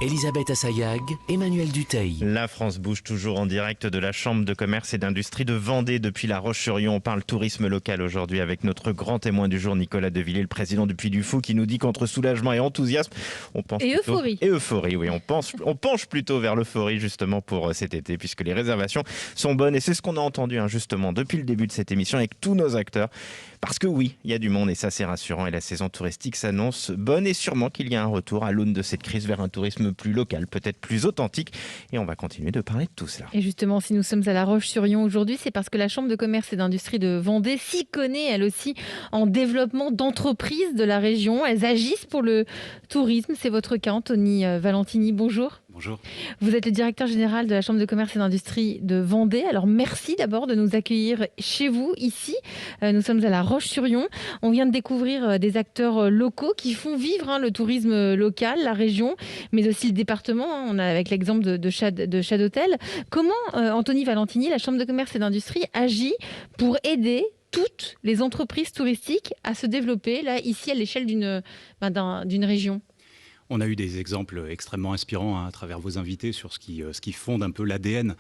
Elisabeth Assayag, Emmanuel Dutheil. La France bouge toujours en direct de la Chambre de commerce et d'industrie de Vendée depuis La Roche-sur-Yon. On parle tourisme local aujourd'hui avec notre grand témoin du jour, Nicolas Devilliers, le président du Puy du Fou, qui nous dit qu'entre soulagement et enthousiasme, on pense et plutôt... euphorie. Et euphorie, oui. On penche plutôt vers l'euphorie justement pour cet été, puisque les réservations sont bonnes. Et c'est ce qu'on a entendu justement depuis le début de cette émission avec tous nos acteurs. Parce que oui, il y a du monde et ça c'est rassurant. Et la saison touristique s'annonce bonne et sûrement qu'il y a un retour à l'aune de cette crise vers un tourisme plus local, peut-être plus authentique. Et on va continuer de parler de tout cela. Et justement, si nous sommes à La Roche-sur-Yon aujourd'hui, c'est parce que la Chambre de commerce et d'industrie de Vendée s'y connaît, elle aussi, en développement d'entreprises de la région. Elles agissent pour le tourisme. C'est votre cas, Anthony Valentini. Bonjour. Bonjour. Vous êtes le directeur général de la Chambre de commerce et d'industrie de Vendée. Alors merci d'abord de nous accueillir chez vous, ici. Nous sommes à La Roche-sur-Yon. On vient de découvrir des acteurs locaux qui font vivre le tourisme local, la région, mais aussi le département. On a avec l'exemple de Chat d'Hôtel. Comment, Anthony Valentini, la Chambre de commerce et d'industrie agit pour aider toutes les entreprises touristiques à se développer, là, ici, à l'échelle d'une région ? On a eu des exemples extrêmement inspirants à travers vos invités sur ce qui fonde un peu l'ADN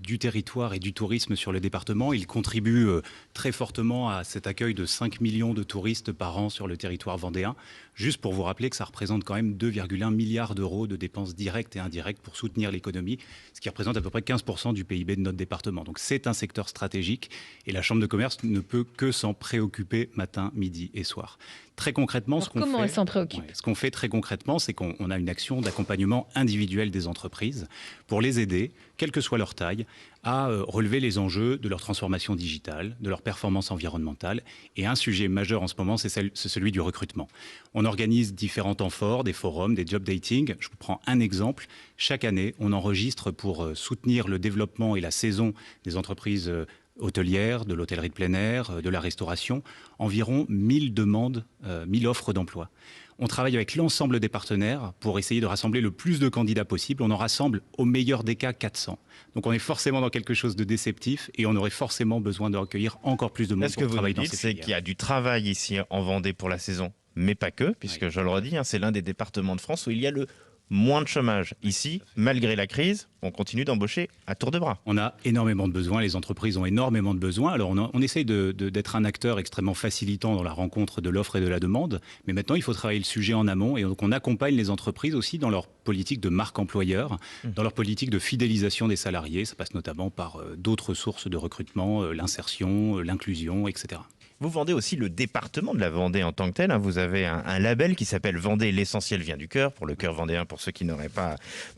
du territoire et du tourisme sur le département. Il contribue très fortement à cet accueil de 5 millions de touristes par an sur le territoire vendéen. Juste pour vous rappeler que ça représente quand même 2,1 milliards d'euros de dépenses directes et indirectes pour soutenir l'économie, ce qui représente à peu près 15% du PIB de notre département. Donc c'est un secteur stratégique et la Chambre de commerce ne peut que s'en préoccuper matin, midi et soir. Très concrètement, comment elle s'en préoccupe ? Ce qu'on fait très concrètement, c'est qu'on a une action d'accompagnement individuel des entreprises pour les aider, quelle que soit leur taille, à relever les enjeux de leur transformation digitale, de leur performance environnementale. Et un sujet majeur en ce moment, c'est celui du recrutement. On organise différents temps forts, des forums, des job dating. Je vous prends un exemple. Chaque année, on enregistre pour soutenir le développement et la saison des entreprises hôtelières, de l'hôtellerie de plein air, de la restauration, environ 1000 demandes, 1000 offres d'emploi. On travaille avec l'ensemble des partenaires pour essayer de rassembler le plus de candidats possible. On en rassemble au meilleur des cas 400. Donc on est forcément dans quelque chose de déceptif et on aurait forcément besoin de recueillir encore plus de monde pour travailler dans ces filières. Ce que vous dites, c'est qu'il y a du travail ici en Vendée pour la saison, mais pas que, puisque je le redis, c'est l'un des départements de France où il y a le moins de chômage. Ici, malgré la crise, on continue d'embaucher à tour de bras. On a énormément de besoins, les entreprises ont énormément de besoins. Alors on essaye d'être un acteur extrêmement facilitant dans la rencontre de l'offre et de la demande, mais maintenant il faut travailler le sujet en amont et donc on accompagne les entreprises aussi dans leur politique de marque employeur, dans leur politique de fidélisation des salariés. Ça passe notamment par d'autres sources de recrutement, l'insertion, l'inclusion, etc. Vous vendez aussi le département de la Vendée en tant que tel. Vous avez un label qui s'appelle Vendée, l'essentiel vient du cœur, pour le cœur vendéen, pour ceux qui n'auraient pas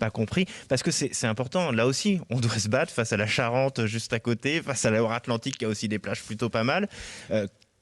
compris. Parce que c'est important, là aussi, on doit se battre face à la Charente juste à côté, face à la Loire-Atlantique qui a aussi des plages plutôt pas mal.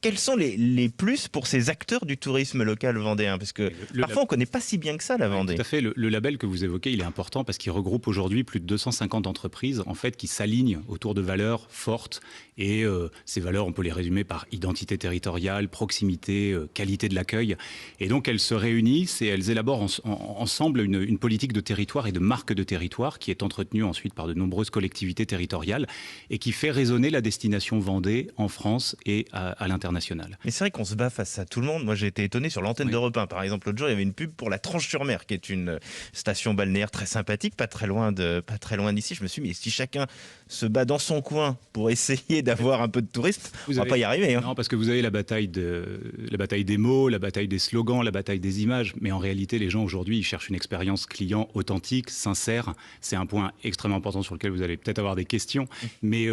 Quels sont les plus pour ces acteurs du tourisme local vendéen ? Parce que parfois, on ne connaît pas si bien que ça la Vendée. Tout à fait. Le label que vous évoquez, il est important parce qu'il regroupe aujourd'hui plus de 250 entreprises en fait, qui s'alignent autour de valeurs fortes. Et ces valeurs, on peut les résumer par identité territoriale, proximité, qualité de l'accueil. Et donc, elles se réunissent et elles élaborent ensemble une politique de territoire et de marque de territoire qui est entretenue ensuite par de nombreuses collectivités territoriales et qui fait résonner la destination Vendée en France et à l'international. Mais c'est vrai qu'on se bat face à tout le monde. Moi, j'ai été étonné sur l'antenne d'Europe 1. Par exemple, l'autre jour, il y avait une pub pour la Tranche-sur-Mer, qui est une station balnéaire très sympathique, pas très loin d'ici. Je me suis dit, mais si chacun se bat dans son coin pour essayer d'avoir un peu de touristes, on va pas y arriver. Non, parce que vous avez la bataille des mots, la bataille des slogans, la bataille des images. Mais en réalité, les gens aujourd'hui, ils cherchent une expérience client authentique, sincère. C'est un point extrêmement important sur lequel vous allez peut-être avoir des questions. Mais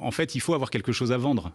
en fait, il faut avoir quelque chose à vendre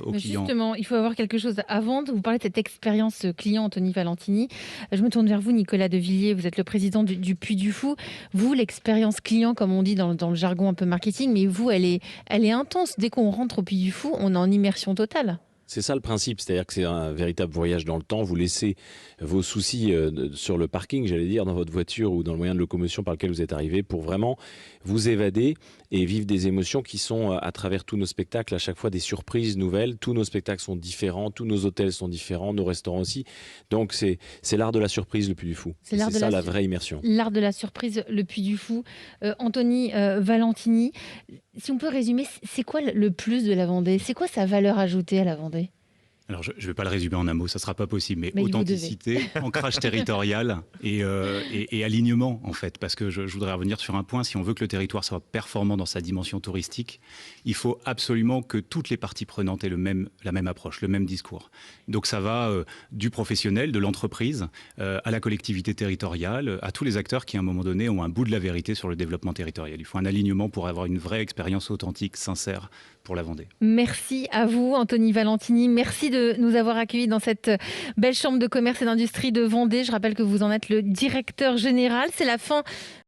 aux clients. Justement, il faut avoir quelque chose à vendre. Vous parlez de cette expérience client, Anthony Valentini. Je me tourne vers vous, Nicolas Devilliers. Vous êtes le président du Puy du Fou. Vous, l'expérience client, comme on dit dans le jargon un peu marketing, mais vous, elle est intense. Dès qu'on rentre au Puy du Fou, on est en immersion totale. C'est ça le principe, c'est-à-dire que c'est un véritable voyage dans le temps. Vous laissez vos soucis sur le parking, j'allais dire, dans votre voiture ou dans le moyen de locomotion par lequel vous êtes arrivé pour vraiment vous évader et vivre des émotions qui sont, à travers tous nos spectacles, à chaque fois des surprises nouvelles. Tous nos spectacles sont différents, tous nos hôtels sont différents, nos restaurants aussi. Donc c'est l'art de la surprise, le Puy du Fou. C'est ça la vraie immersion. L'art de la surprise, le Puy du Fou. Anthony Valentini, si on peut résumer, c'est quoi le plus de la Vendée ? C'est quoi sa valeur ajoutée à la Vendée ? Alors, je ne vais pas le résumer en un mot, ça ne sera pas possible, mais Mais vous authenticité, ancrage territorial et alignement, en fait. Parce que je voudrais revenir sur un point, si on veut que le territoire soit performant dans sa dimension touristique, il faut absolument que toutes les parties prenantes aient la même approche, le même discours. Donc ça va du professionnel, de l'entreprise, à la collectivité territoriale, à tous les acteurs qui, à un moment donné, ont un bout de la vérité sur le développement territorial. Il faut un alignement pour avoir une vraie expérience authentique, sincère pour la Vendée. Merci à vous, Anthony Valentini. Merci de nous avoir accueillis dans cette belle chambre de commerce et d'industrie de Vendée. Je rappelle que vous en êtes le directeur général. C'est la fin